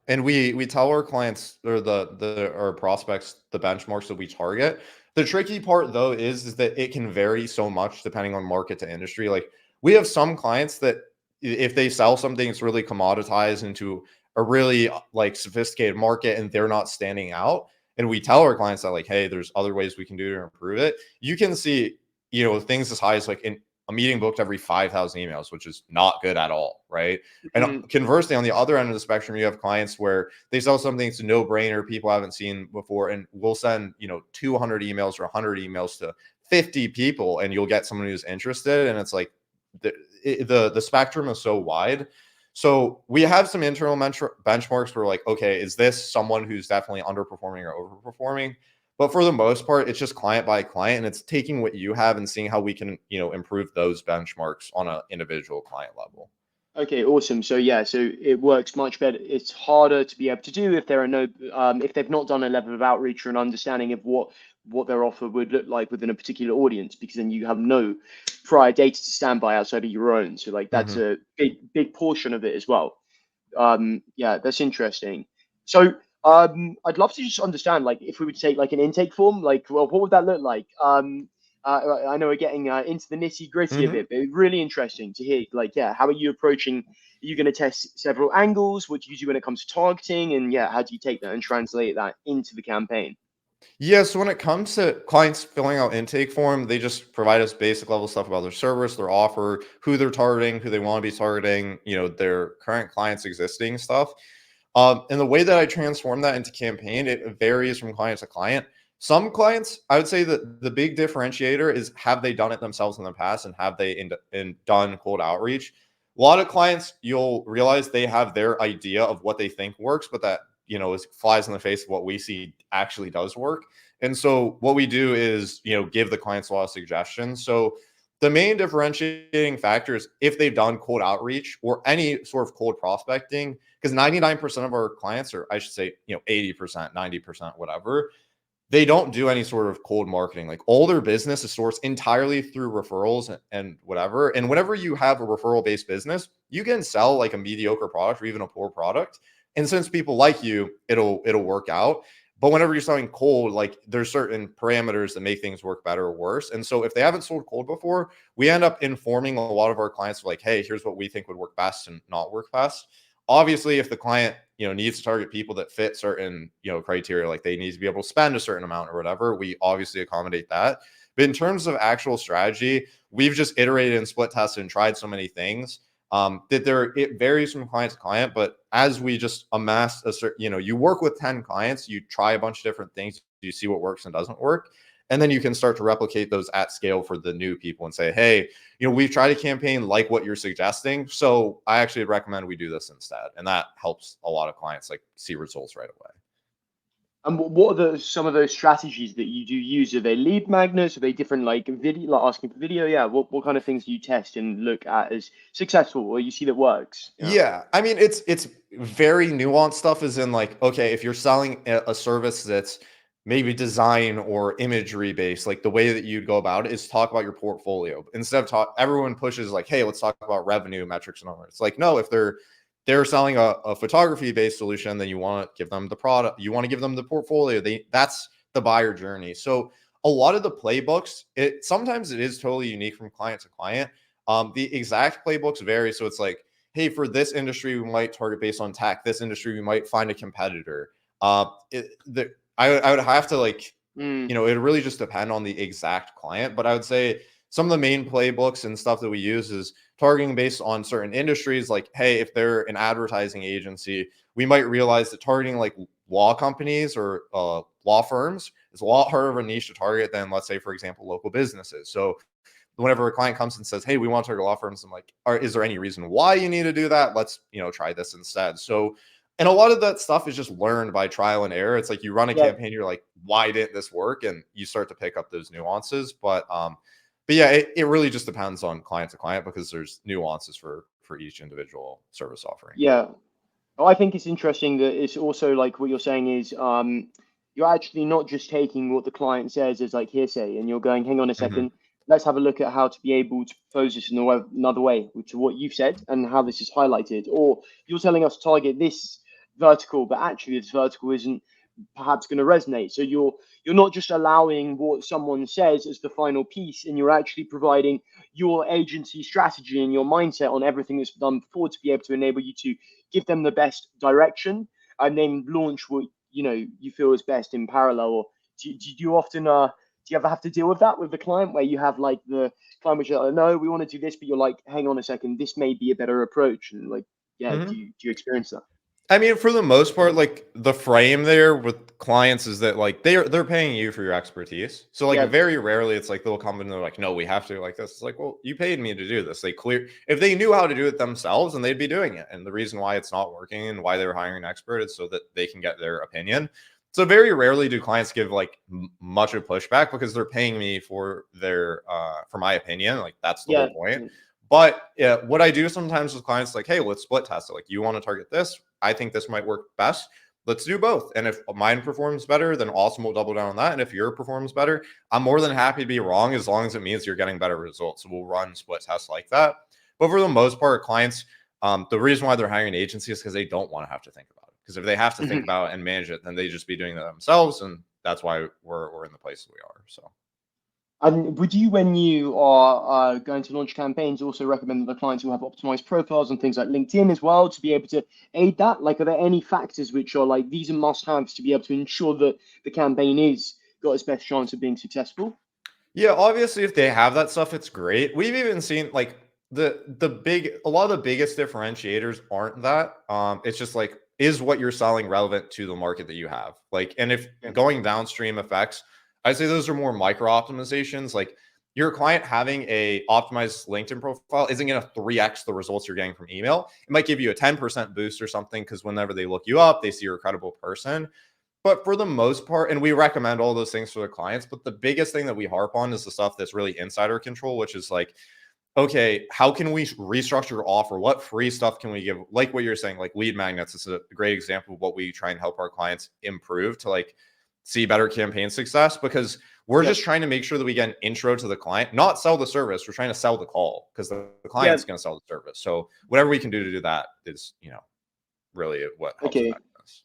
and we tell our clients or the our prospects the benchmarks that we target. The tricky part though is that it can vary so much depending on market to industry. Like we have some clients that if they sell something, it's really commoditized into a really like sophisticated market, and they're not standing out. And we tell our clients that like, hey, there's other ways we can do to improve it. You can see, things as high as like in a meeting booked every 5,000 emails, which is not good at all, right? And Mhm. conversely, on the other end of the spectrum, you have clients where they sell something that's a no-brainer, people haven't seen before, and we'll send 200 emails or 100 emails to 50 people, and you'll get someone who's interested. And it's like the spectrum is so wide. So we have some internal benchmarks where like, okay, is this someone who's definitely underperforming or overperforming? But for the most part, it's just client by client, and it's taking what you have and seeing how we can, improve those benchmarks on an individual client level. Okay, awesome. So yeah, so it works much better. It's harder to be able to do if there are no, if they've not done a level of outreach or an understanding of what their offer would look like within a particular audience, because then you have no prior data to stand by outside of your own. So like that's Mhm. a big portion of it as well. Yeah, that's interesting. So, I'd love to just understand, like, if we would take like an intake form, like, well, what would that look like? I know we're getting into the nitty gritty of Mhm. it, but it's really interesting to hear, like, yeah, how are you approaching? Are you going to test several angles? What do you do when it comes to targeting? And yeah, how do you take that and translate that into the campaign? Yeah, so when it comes to clients filling out intake form, they just provide us basic level stuff about their service, their offer, who they're targeting, who they want to be targeting, their current clients' existing stuff. And the way that I transform that into campaign, it varies from client to client. Some clients, I would say that the big differentiator is have they done it themselves in the past and have they done cold outreach. A lot of clients, you'll realize they have their idea of what they think works, but that is flies in the face of what we see actually does work. And so what we do is give the clients a lot of suggestions. So the main differentiating factor is if they've done cold outreach or any sort of cold prospecting, because 99% of our clients, or I should say, 80%, 90%, whatever, they don't do any sort of cold marketing. Like all their business is sourced entirely through referrals and whatever. And whenever you have a referral based business, you can sell like a mediocre product or even a poor product. And since people like you, it'll work out. But whenever you're selling cold, like there's certain parameters that make things work better or worse. And so if they haven't sold cold before, we end up informing a lot of our clients like, hey, here's what we think would work best and not work best. Obviously, if the client needs to target people that fit certain criteria, like they need to be able to spend a certain amount or whatever, we obviously accommodate that. But in terms of actual strategy, we've just iterated and split tested and tried so many things that it varies from client to client. But as we just amass a certain, you work with 10 clients, you try a bunch of different things, you see what works and doesn't work, and then you can start to replicate those at scale for the new people and say, hey, we've tried a campaign like what you're suggesting, so I actually recommend we do this instead. And that helps a lot of clients like see results right away. And what are some of those strategies that you do use? Are they lead magnets? Are they different like video, like asking for video? Yeah. What kind of things do you test and look at as successful or you see that works? Yeah. Yeah, I mean it's very nuanced stuff. Is in like, okay, if you're selling a service that's maybe design or imagery based, like the way that you'd go about it is talk about your portfolio instead of talk. Everyone pushes like, hey, let's talk about revenue metrics and all that. It's like, no, if they're selling a photography based solution, then you want to give them the product, you want to give them the portfolio. That's the buyer journey. So a lot of the playbooks, it sometimes it is totally unique from client to client. The exact playbooks vary. So it's like, hey, for this industry, we might target based on tech. This industry, we might find a competitor. I would have to like, Mm, it really just depend on the exact client. But I would say some of the main playbooks and stuff that we use is targeting based on certain industries. Like, hey, if they're an advertising agency, we might realize that targeting like law companies or law firms is a lot harder of a niche to target than, let's say, for example, local businesses. So whenever a client comes and says, hey, we want to target law firms, I'm like, is there any reason why you need to do that? Let's, try this instead. So, and a lot of that stuff is just learned by trial and error. It's like you run a yeah. campaign, you're like, why didn't this work? And you start to pick up those nuances. But yeah, it really just depends on client to client because there's nuances for each individual service offering. Yeah. Oh, I think it's interesting that it's also like what you're saying is you're actually not just taking what the client says as like hearsay and you're going, hang on a Hmm. second, let's have a look at how to be able to propose this in another way to what you've said and how this is highlighted. Or you're telling us to target this vertical, but actually this vertical isn't perhaps going to resonate. So you're not just allowing what someone says as the final piece, and you're actually providing your agency strategy and your mindset on everything that's done before to be able to enable you to give them the best direction and then launch what you feel is best in parallel. Or do you often do you ever have to deal with that with the client where you have like the client which is like, no, we want to do this, but you're like, hang on a second, this may be a better approach, and like, yeah, Hmm. do you experience that? I mean, for the most part, like the frame there with clients is that like they're paying you for your expertise. So like Yeah, very rarely it's like they'll come and they're like, no, we have to like this. It's like, well, you paid me to do this. They clear if they knew how to do it themselves and they'd be doing it. And the reason why it's not working and why they're hiring an expert is so that they can get their opinion. So very rarely do clients give like much of pushback because they're paying me for their for my opinion. Like that's the yeah, whole point. But yeah, what I do sometimes with clients, like, hey, let's split test it. Like, you want to target this? I think this might work best. Let's do both. And if mine performs better, then awesome, we'll double down on that. And if your performs better, I'm more than happy to be wrong as long as it means you're getting better results. So we'll run split tests like that. But for the most part, clients, The reason why they're hiring an agency is because they don't want to have to think about it. Because if they have to think about it and manage it, then they just be doing it themselves, and that's why we're in the place we are. So. And would you, when you are going to launch campaigns, also recommend that the clients will have optimized profiles on things like LinkedIn as well to be able to aid that? Like, are there any factors which are like these are must-haves to be able to ensure that the campaign is got its best chance of being successful? Yeah, obviously, if they have that stuff, it's great. We've even seen like a lot of the biggest differentiators aren't that. It's just like, is what you're selling relevant to the market that you have? Like, and if Yeah. going downstream effects, I'd say those are more micro optimizations. Like your client having a optimized LinkedIn profile isn't going to 3x the results you're getting from email. It might give you a 10% boost or something because whenever they look you up, they see you're a credible person. But for the most part, and we recommend all those things for the clients, but the biggest thing that we harp on is the stuff that's really insider control, which is like, okay, how can we restructure your offer? What free stuff can we give? Like what you're saying, like lead magnets is a great example of what we try and help our clients improve to like see better campaign success, because we're Yeah. just trying to make sure that we get an intro to the client, not sell the service. We're trying to sell the call because the Yeah. client's going to sell the service. So whatever we can do to do that is, really what helps Okay. effectiveness.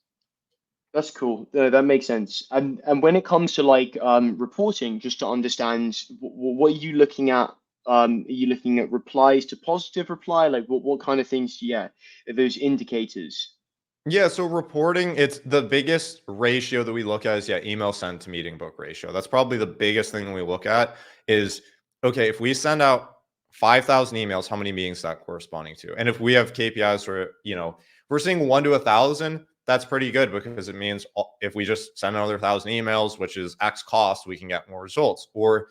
That's cool. That makes sense. And when it comes to like reporting, just to understand, what are you looking at? Are you looking at replies to positive reply? Like what kind of things? Yeah, are those indicators? Yeah, so reporting, it's the biggest ratio that we look at is email sent to meeting book ratio. That's probably the biggest thing we look at is, okay, if we send out 5,000 emails, how many meetings that corresponding to? And if we have KPIs where, if we're seeing 1 to 1,000, that's pretty good because it means if we just send another 1,000 emails, which is X cost, we can get more results. Or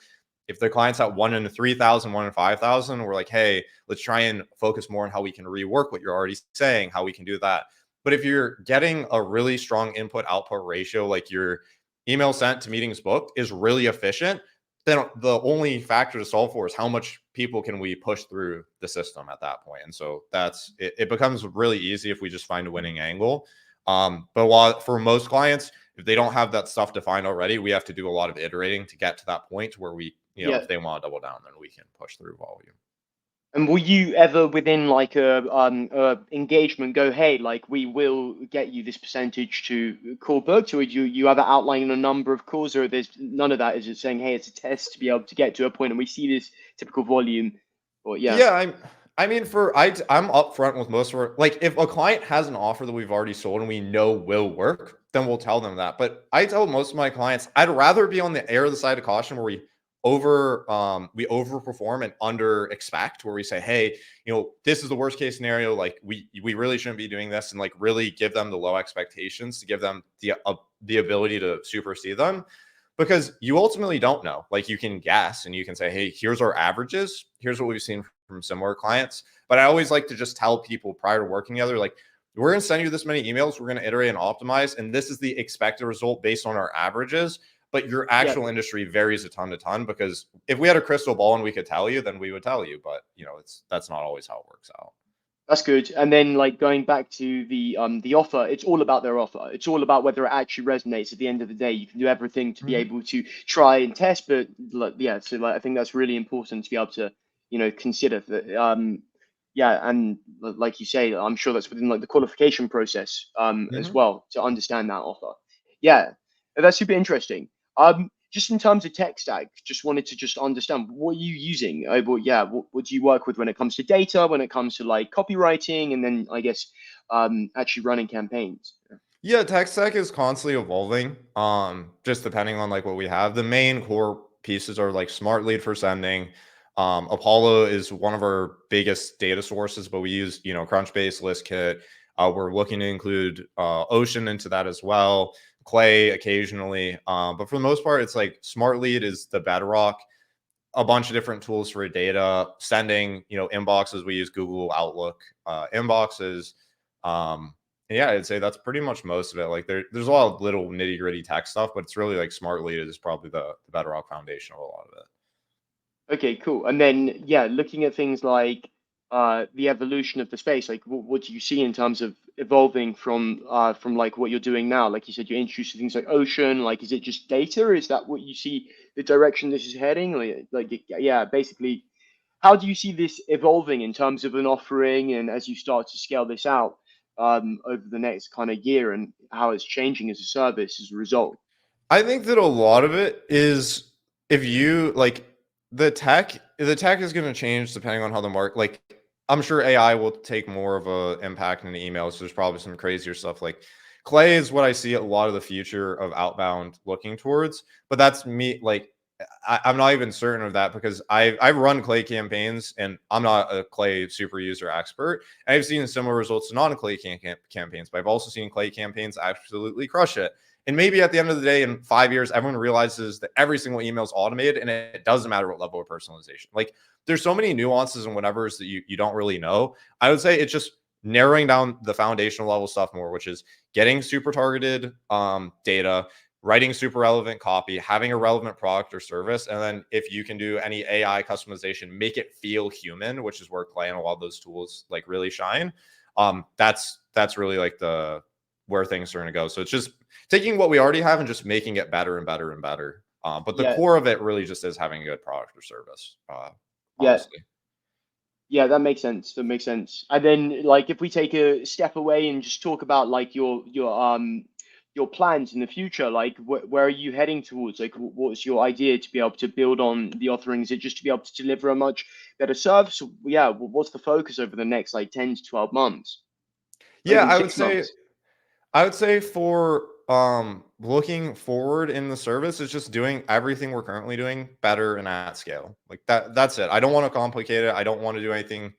if the client's at 1 in 3,000, 1 in 5,000, we're like, hey, let's try and focus more on how we can rework what you're already saying, how we can do that. But if you're getting a really strong input output ratio, like your email sent to meetings booked is really efficient, then the only factor to solve for is how much people can we push through the system at that point. And so that's it, it becomes really easy if we just find a winning angle. But while for most clients, if they don't have that stuff defined already, we have to do a lot of iterating to get to that point where we, Yeah. if they want to double down, then we can push through volume. And will you ever within like a engagement go, hey, like we will get you this percentage to call booked, or do you ever outline a number of calls, or there's none of that? Is it saying, hey, it's a test to be able to get to a point and we see this typical volume? Or yeah, Yeah, I mean, I'm upfront with most of our, like, if a client has an offer that we've already sold and we know will work, then we'll tell them that. But I tell most of my clients, I'd rather be on the air of the side of caution where we overperform and under expect, where we say, hey, this is the worst case scenario. Like we really shouldn't be doing this, and like really give them the low expectations to give them the ability to supersede them, because you ultimately don't know. Like you can guess and you can say, hey, here's our averages. Here's what we've seen from similar clients. But I always like to just tell people prior to working together, like, we're going to send you this many emails. We're going to iterate and optimize. And this is the expected result based on our averages. But your yeah. actual industry varies a ton to ton, because if we had a crystal ball and we could tell you, then we would tell you. But that's not always how it works out. That's good. And then like going back to the offer, it's all about their offer. It's all about whether it actually resonates at the end of the day. You can do everything to be Mhm. able to try and test, but like, yeah, so like I think that's really important to be able to, consider that yeah, and like you say, I'm sure that's within like the qualification process as Mhm. well to understand that offer. Yeah, that's super interesting. Just in terms of tech stack, just wanted to just understand what are you using? Well, yeah, what do you work with when it comes to data, when it comes to like copywriting, and then I guess actually running campaigns? Yeah, tech stack is constantly evolving. Just depending on like what we have. The main core pieces are like Smart Lead for sending. Apollo is one of our biggest data sources, but we use Crunchbase, Listkit. We're looking to include Ocean into that as well. Clay occasionally, but for the most part, it's like Smart Lead is the bedrock. A bunch of different tools for data sending. Inboxes. We use Google Outlook inboxes. Um, yeah, I'd say that's pretty much most of it. Like there's a lot of little nitty gritty tech stuff, but it's really like Smart Lead is probably the bedrock foundation of a lot of it. Okay, cool. And then, yeah, looking at things like the evolution of the space, like what do you see in terms of evolving from like what you're doing now? Like you said, you're introduced to things like Ocean. Like, is it just data? Is that what you see the direction this is heading? Like yeah, basically, how do you see this evolving in terms of an offering, and as you start to scale this out over the next kind of year, and how it's changing as a service as a result? I think that a lot of it is, if you like, the tech is going to change depending on how the market, like, I'm sure AI will take more of a impact in the emails. So there's probably some crazier stuff like Clay is what I see a lot of the future of outbound looking towards. But that's me, like, I'm not even certain of that because I've run Clay campaigns and I'm not a Clay super user expert. And I've seen similar results to non-Clay campaigns, but I've also seen Clay campaigns absolutely crush it. And maybe at the end of the day, in 5 years, everyone realizes that every single email is automated and it doesn't matter what level of personalization. Like, there's so many nuances and whatevers that you don't really know. I would say it's just narrowing down the foundational level stuff more, which is getting super targeted data, writing super relevant copy, having a relevant product or service. And then if you can do any AI customization, make it feel human, which is where Clay and a lot of those tools like really shine. That's really like the where things are going to go. So it's just taking what we already have and just making it better and better and better. But the Yeah, core of it really just is having a good product or service, yeah, honestly. yeah. That makes sense. That makes sense. And then, like, if we take a step away and just talk about like your plans in the future, like where are you heading towards? Like, what's your idea to be able to build on the offering? Is it just to be able to deliver a much better service? Yeah. What's the focus over the next like 10 to 12 months, or Yeah, even I would 6 months? say I would say for looking forward in the service is just doing everything we're currently doing better and at scale. Like that's it. I don't want to complicate it. I don't want to do anything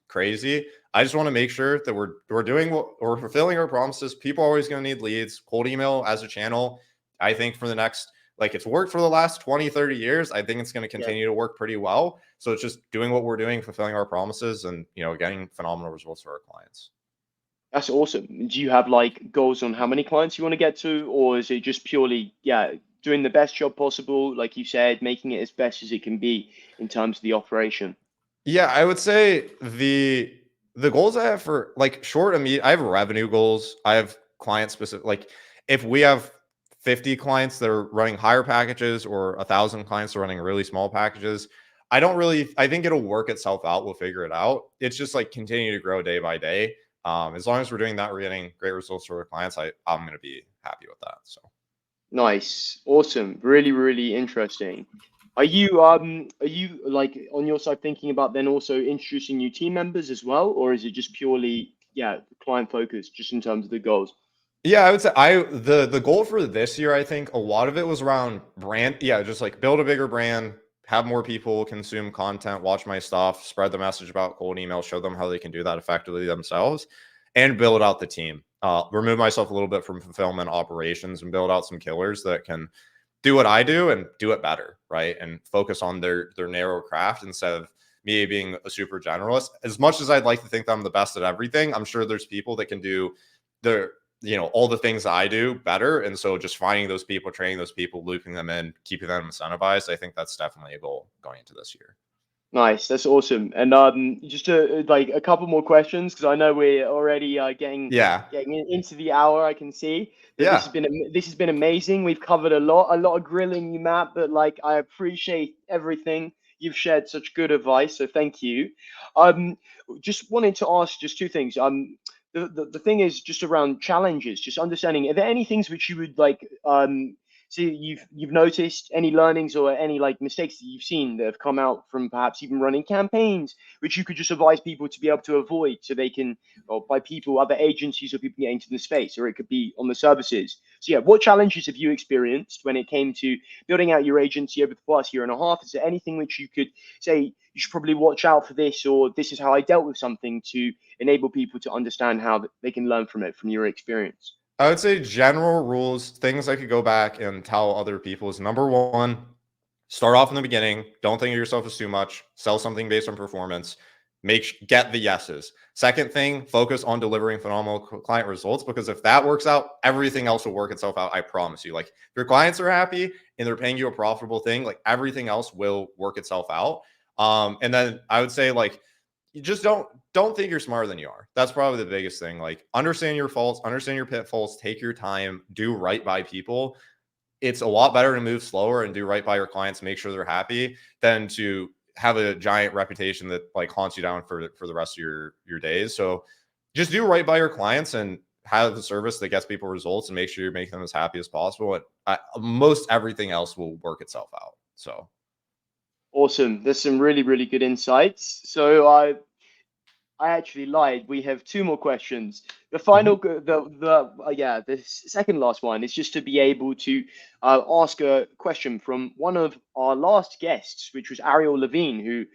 crazy. I just want to make sure that we're doing what we're fulfilling our promises. People are always going to need leads. Cold email as a channel, I think for the next, like, it's worked for the last 20, 30 years. I think it's going to Yeah. continue to work pretty well. So it's just doing what we're doing, fulfilling our promises, and getting phenomenal results for our clients. That's awesome. Do you have like goals on how many clients you want to get to, or is it just purely, yeah, doing the best job possible, like you said, making it as best as it can be in terms of the operation? Yeah, I would say the goals I have for like short and medium, I have revenue goals. I have client specific. Like, if we have 50 clients that are running higher packages or 1,000 clients that are running really small packages, I think it'll work itself out. We'll figure it out. It's just like continue to grow day by day. As long as we're doing that, we're getting great results for our clients. I'm going to be happy with that. So. Nice, awesome, really, really interesting. Are you like on your side thinking about then also introducing new team members as well, or is it just purely, yeah, client focused, just in terms of the goals? Yeah, I would say the goal for this year, I think a lot of it was around brand. Yeah, just like build a bigger brand, have more people consume content, watch my stuff, spread the message about cold email, show them how they can do that effectively themselves, and build out the team. Remove myself a little bit from fulfillment operations and build out some killers that can do what I do and do it better, right? And focus on their narrow craft instead of me being a super generalist. As much as I'd like to think that I'm the best at everything, I'm sure there's people that can do the all the things that I do better. And so just finding those people, training those people, looping them in, keeping them incentivized, I think that's definitely a goal going into this year. Nice, that's awesome. And just like a couple more questions because I know we're already Yeah. into the hour. I can see that Yeah. this has been amazing. We've covered a lot of grilling you, Matt. But like, I appreciate everything you've shared. Such good advice, so thank you. Um, just wanted to ask just two things. The thing is just around challenges, just understanding. Are there any things which you would like so you've noticed any learnings or any like mistakes that you've seen that have come out from perhaps even running campaigns, which you could just advise people to be able to avoid so they can, or by people, other agencies or people getting to the space, or it could be on the services. So yeah, what challenges have you experienced when it came to building out your agency over the past year and a half? Is there anything which you could say you should probably watch out for this, or this is how I dealt with something to enable people to understand how they can learn from it from your experience? I would say general rules, things I could go back and tell other people is number one, start off in the beginning. Don't think of yourself as too much. Sell something based on performance. Get the yeses. Second thing, focus on delivering phenomenal client results, because if that works out, everything else will work itself out. I promise you. Like, if your clients are happy and they're paying you a profitable thing, like, everything else will work itself out. And then I would say, like, you just don't think you're smarter than you are. That's probably the biggest thing. Like, understand your faults, understand your pitfalls, take your time, do right by people. It's a lot better to move slower and do right by your clients, make sure they're happy, than to have a giant reputation that like haunts you down for the rest of your days. So just do right by your clients and have a service that gets people results and make sure you're making them as happy as possible. And most everything else will work itself out. So Awesome. There's some really, really good insights. So I actually lied. We have two more questions. The final, the second last one is just to be able to ask a question from one of our last guests, which was Ariel Levine, who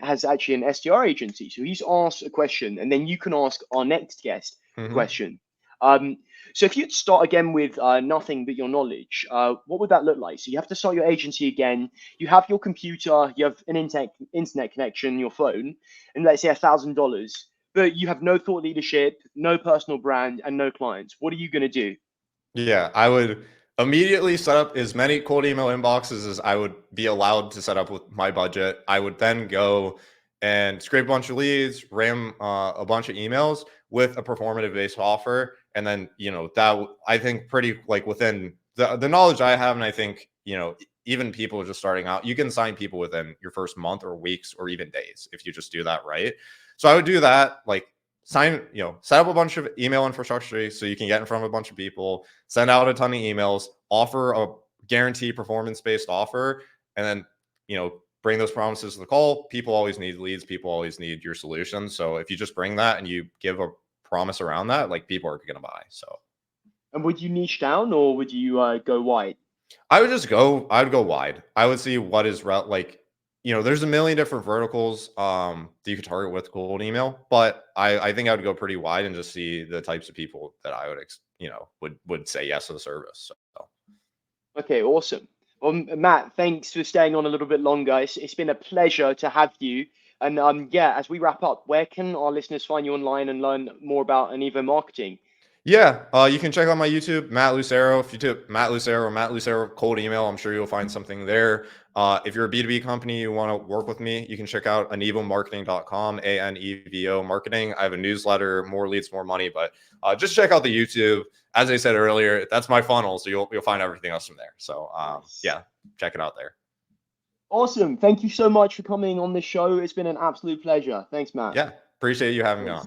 has actually an SDR agency. So he's asked a question, and then you can ask our next guest a question. So if you'd start again with nothing but your knowledge, what would that look like? So you have to start your agency again. You have your computer, you have an internet connection, your phone, and let's say $1,000, but you have no thought leadership, no personal brand, and no clients. What are you going to do? yeah, I would immediately set up as many cold email inboxes as I would be allowed to set up with my budget. I would then go and scrape a bunch of leads, ram a bunch of emails with a performative based offer. And then, that I think pretty like within the knowledge I have, and I think, even people just starting out, you can sign people within your first month or weeks or even days if you just do that right. So I would do that, like set up a bunch of email infrastructure so you can get in front of a bunch of people, send out a ton of emails, offer a guaranteed performance-based offer, and then, bring those promises to the call. People always need leads. People always need your solution. So if you just bring that and you give a promise around that, like people are going to buy. So. And would you niche down or would you go wide? I would go wide. I would see what is there's a million different verticals that you could target with cold email, but I think I would go pretty wide and just see the types of people that I would say yes to the service. So Okay, awesome. Well, Matt, thanks for staying on a little bit longer. It's been a pleasure to have you. And yeah, as we wrap up, where can our listeners find you online and learn more about Anevo Marketing? yeah, you can check out my YouTube, Matt Lucero. If you type Matt Lucero cold email, I'm sure you'll find something there. If you're a B2B company, you want to work with me, you can check out anevomarketing.com, Anevo marketing. I have a newsletter, more leads, more money, but just check out the YouTube. As I said earlier, that's my funnel. So you'll find everything else from there. So Nice. yeah, check it out there. Awesome. Thank you so much for coming on the show. It's been an absolute pleasure. Thanks, Matt. Yeah, appreciate you having me Cheers. on.